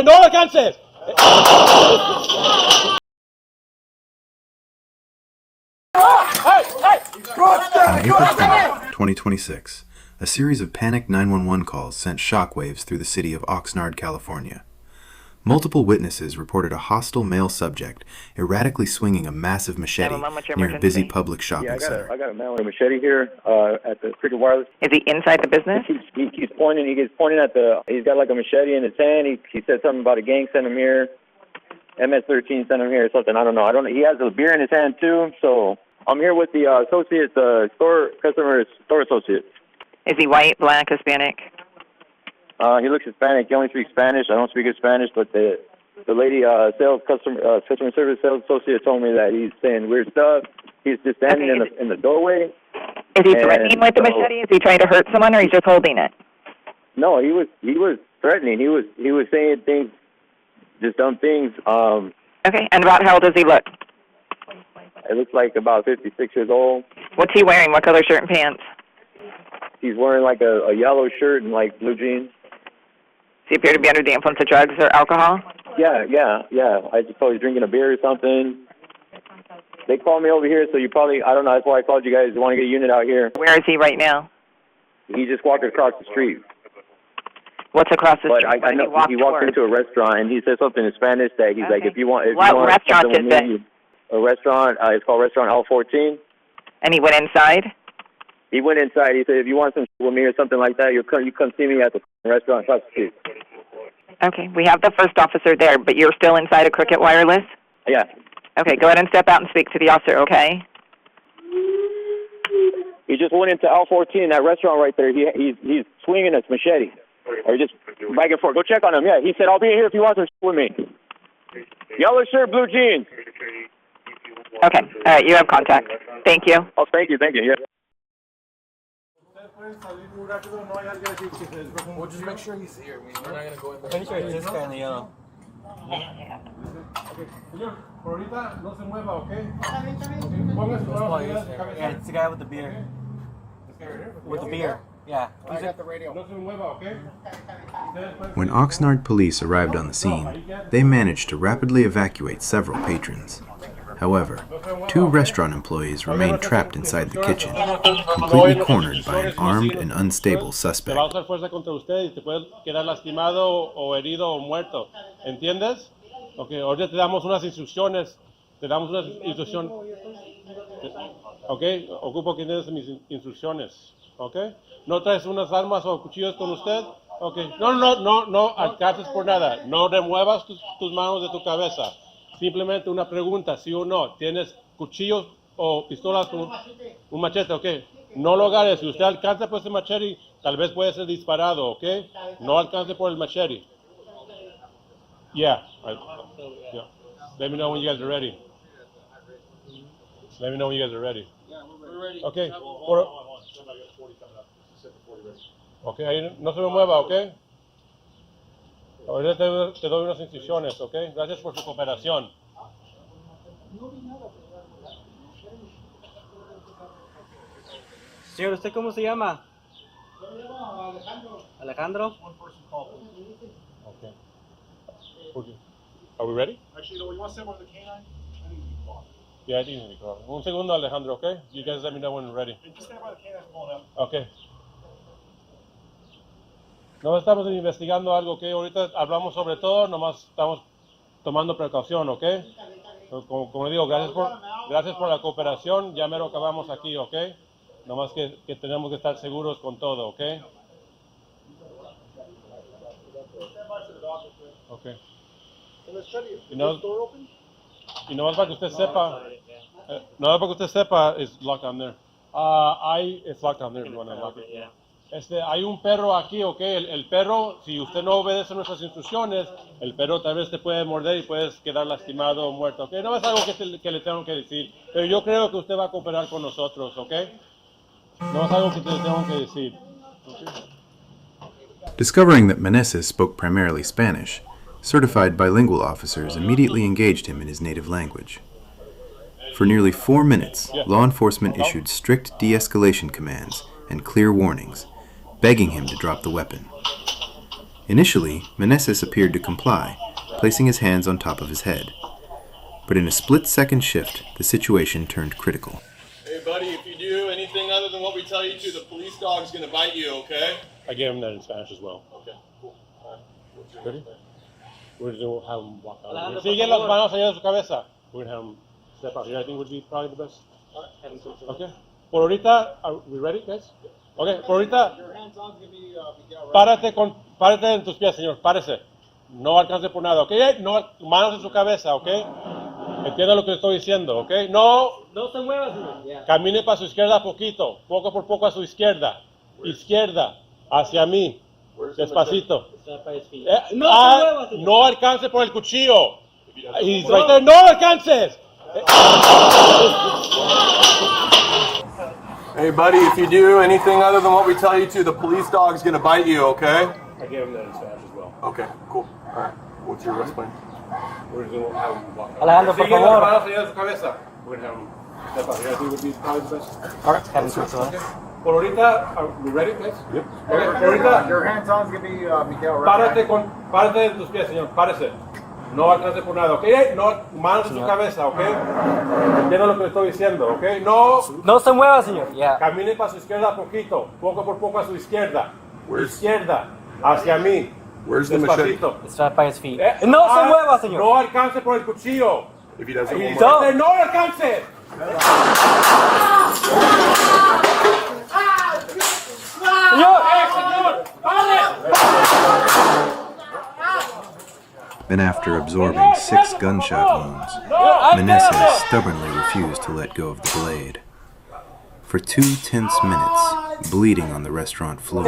No alcances! On April 20, 2026, a series of panicked 911 calls sent shockwaves through the city of Oxnard, California. Multiple witnesses reported a hostile male subject erratically swinging a massive machete near a busy public shopping center. I got a man with a machete here at the Cricket Wireless. Is he inside the business? He's pointing. He's pointing at the. He's got like a machete in his hand. He said something about a gang sent him here. MS-13 sent him here or something. I don't know. He has a beer in his hand too. So I'm here with the associate, store associate. Is he white, black, Hispanic? He looks Hispanic. He only speaks Spanish. I don't speak Spanish, but the lady customer service sales associate told me that he's saying weird stuff. He's just standing in the doorway. Is he threatening with the machete? Is he trying to hurt someone, or he's just holding it? No, he was threatening. He was saying things, just dumb things. Okay, and about how old does he look? It looks like about 56 years old. What's he wearing? What color shirt and pants? He's wearing like a yellow shirt and like blue jeans. Does he appear to be under the influence of drugs or alcohol? Yeah. I just thought he was drinking a beer or something. They called me over here, so you probably, I don't know, that's why I called you guys. You want to get a unit out here. Where is he right now? He just walked across the street. What's across the street? But I know he walked into a restaurant, and he said something in Spanish that he's like, if you want what restaurant is it? A restaurant, it's called Restaurant El Fortin. And he went inside? He went inside. He said, if you want some with me or something like that, you come see me at the restaurant across the street. Okay, we have the first officer there, but you're still inside of Cricket Wireless? Yeah. Okay, go ahead and step out and speak to the officer, okay? He just went into El Fortin, that restaurant right there. He's swinging his machete. Or just back and forth. Go check on him. Yeah, he said, I'll be here if you want some with me. Yellow shirt, blue jeans. Okay, all right, you have contact. Thank you. Oh, thank you, yeah. We'll just make sure he's here. We're not going to go in there. Pretty sure it's this guy in the yellow. Señor, por ahorita no se mueva, ¿ok? Yeah, it's the guy with the beer. With the beer. Yeah. I got the radio. No se mueva, ¿ok? When Oxnard police arrived on the scene, they managed to rapidly evacuate several patrons. However, 2 restaurant employees remained trapped inside the kitchen, completely cornered by an armed and unstable suspect. Va a usar fuerza contra usted y te puede quedar lastimado o herido o muerto. ¿Entiendes? Ok, ahorita te damos unas instrucciones. Ok, ocupo que des mis instrucciones. Ok, ¿no traes unas armas o cuchillos con usted? Ok, no alcances por nada. No remuevas tus manos de tu cabeza. Simplemente una pregunta, sí o no. ¿Tienes cuchillos o pistolas con un machete? Ok. No lo agarres. Si usted alcanza por ese machete, tal vez puede ser disparado, ok. No alcance por el machete. Yeah. Let me know when you guys are ready. Let me know when you guys are ready. Yeah, we're ready. Okay. Ok, ahí no se me mueva, ok. Ahorita te doy unas instrucciones, ¿ok? Gracias por su cooperación. Señor, ¿usted cómo se llama? Alejandro. Okay. Are we ready? Actually, no, you want to send one of the canine? I need to be called. Yeah, I think you need to call. Un segundo, Alejandro, okay? You guys let me know when we're ready. And just stand by the canine pulling up. Okay. No estamos investigando algo, ¿ok? Ahorita hablamos sobre todo, nomás estamos tomando precaución, ¿ok? Como digo, gracias por la cooperación, ya mero acabamos aquí, ¿ok? Nomás que tenemos que estar seguros con todo, ¿ok? Ok. Y nomás para que usted sepa, it's locked down there. It's locked down there if you want to lock it. Hay un perro aquí, ¿ok? El perro, si usted no obedece nuestras instrucciones, el perro tal vez te puede morder y puedes quedar lastimado o muerto, ¿ok? No es algo que le tengo que decir, pero yo creo que usted va a cooperar con nosotros, ¿ok? No es algo que le tengo que decir. ¿Okay? Discovering that Meneses spoke primarily Spanish, certified bilingual officers immediately engaged him in his native language. For nearly 4 minutes, law enforcement issued strict de-escalation commands and clear warnings, begging him to drop the weapon. Initially, Meneses appeared to comply, placing his hands on top of his head. But in a split-second shift, the situation turned critical. Hey, buddy, if you do anything other than what we tell you to, the police dog's gonna bite you, okay? I gave him that in Spanish as well. Okay, cool. All right. What's your Ready? We're going to have him walk out. Alejandro, Sigue las manos allá de su cabeza. We're going to have him step out here. I think would be probably the best. Okay. Por ahorita, are we ready, guys? Okay, por ahorita, Your hands on gonna be Miguel, right? párate en tus pies, señor, párese. No alcance por nada, ¿ok? No, manos en su cabeza, ¿ok? Entienda lo que le estoy diciendo, ¿ok? No se mueva, señor. Yeah. camine para su izquierda poquito, poco por poco a su izquierda. Izquierda, hacia mí, despacito. Stand by his feet. No se mueva, señor. No alcance por el cuchillo. He's right there. No alcances. Hey, buddy, if you do anything other than what we tell you to, the police dog's gonna bite you, okay? I gave him that in Spanish as well. Okay, cool. All right. What's your arrest plan? We're going to have him walk out. Alejandro, por Sigue las favor. manos allá de su cabeza. We're going to have him step out here. I think would be probably the best. All right, have him switch on. Por ahorita, are we ready, guys? Yep. Okay, por ahorita, Your hands on gonna be Miguel, right? párate de tus pies, señor, párese. No alcance por nada, ¿ok? No, manos en su cabeza, ¿ok? Entiendo lo que le estoy diciendo, ¿ok? No se mueva, señor. Yeah. Camine para su izquierda poquito, poco por poco a su izquierda. Izquierda, hacia mí. Where's the machete? Despacito. Stand by his feet. No se mueva, señor. No alcance por el cuchillo. If he does it one He's more right there. No alcance. Señor. Then, after absorbing 6 gunshot wounds, Meneses stubbornly refused to let go of the blade. For 2 tense minutes, bleeding on the restaurant floor,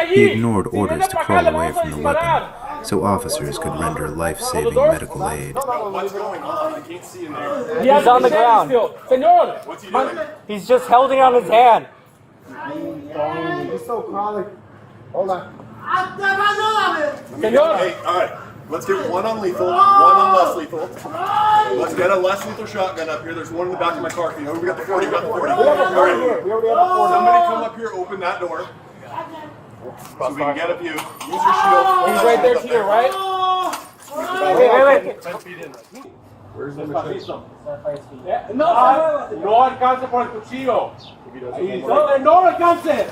he ignored orders to crawl away from the weapon so officers could render life-saving medical aid. What's going on? I can't see in there. He's on the ground. What's he doing? He's just holding on his hand. He's so chronic. Hold on. Hey, all right. Let's get one on lethal, one on less lethal. Let's get a less lethal shotgun up here. There's one in the back of my car. You know, we got the 40, we got the 40. All right. We already have a 40. Somebody come up here, open that door. So we can get a view. Use your shield. He's right there to your right. Wait. 10 feet in. Where's the machete? Stand by his feet. No alcance por el cuchillo. He's right there. No alcance.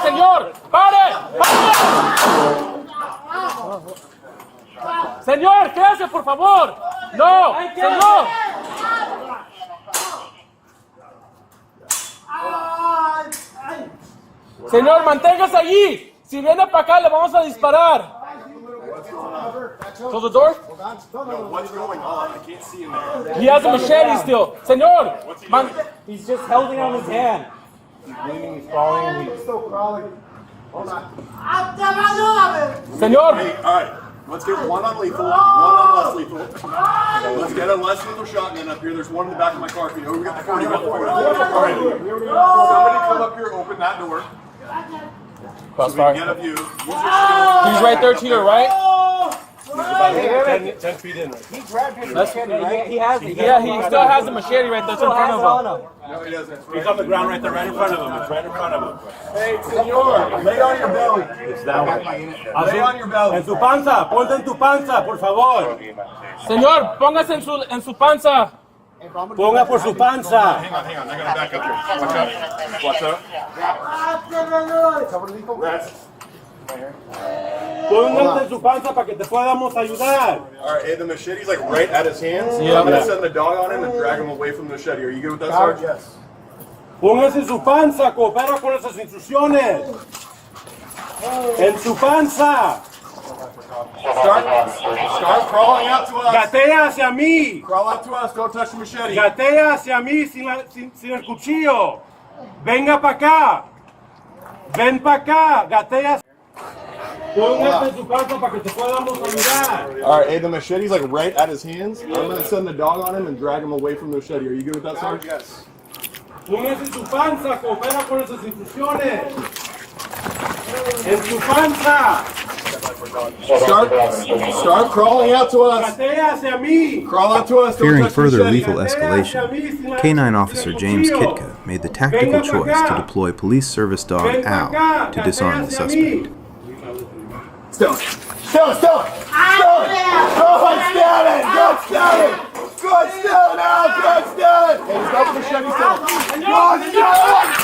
Señor! ¡Pare! Señor, ¿qué hace, por favor? No, señor. Señor, manténgase allí. Si viene para acá, le vamos a disparar. Close the door. What's going on? I can't see in there. He has a machete still. Señor, He's just holding on his hand. he's bleeding, he's falling. He's so chronic. Hold on. Señor, Hey, all right. Let's get one on lethal, one on less lethal. Let's get a less lethal shotgun up here. There's one in the back of my car. You know, we got the 40, we got the 40. All right. Somebody come up here, open that door. So we can get a view. Use your shield. he's right there to your right. 10 feet in. He grabbed his machete, right? He has it. Yeah, he still has the machete right there in front of him. No, he doesn't. He's on the ground right there, right in front of him. It's right in front of him. Hey, senor, lay on your belly. It's that way. Lay on your belly. En su panza, ponte en tu panza, por favor. Señor, póngase en su panza. Ponga por su panza. Hang on. I gotta back up here. Watch out. Rest. Póngase en su panza para que te podamos ayudar. All right, hey, the machete's like right at his hands. I'm gonna send the dog on him and drag him away from the machete. Are you good with that, Sarge? Yes. Póngase en su panza, coopera con esas instrucciones. En su panza. Start crawling out to us. Gatea hacia mí. Crawl out to us. Don't touch the machete. Gatea hacia mí sin el cuchillo. Venga para acá. Ven para acá. Gatea. Póngase en su panza para que te podamos ayudar. All right, hey, the machete's like right at his hands. I'm gonna send the dog on him and drag him away from the machete. Are you good with that, Sarge? Yes. Póngase en su panza, coopera con esas instrucciones. En su panza. Start crawling out to us. Gatea hacia mí. Crawl out to us. Don't Fearing touch the further machete. lethal escalation, K-9 officer James Kitka made the tactical choice to deploy police service dog Al to disarm the suspect. Still it! Still it! Still it! Still it! Good, still it! Good, still it! Good, still it! Al, good, still it! Hey, he's got the machete, still it! Good, still it!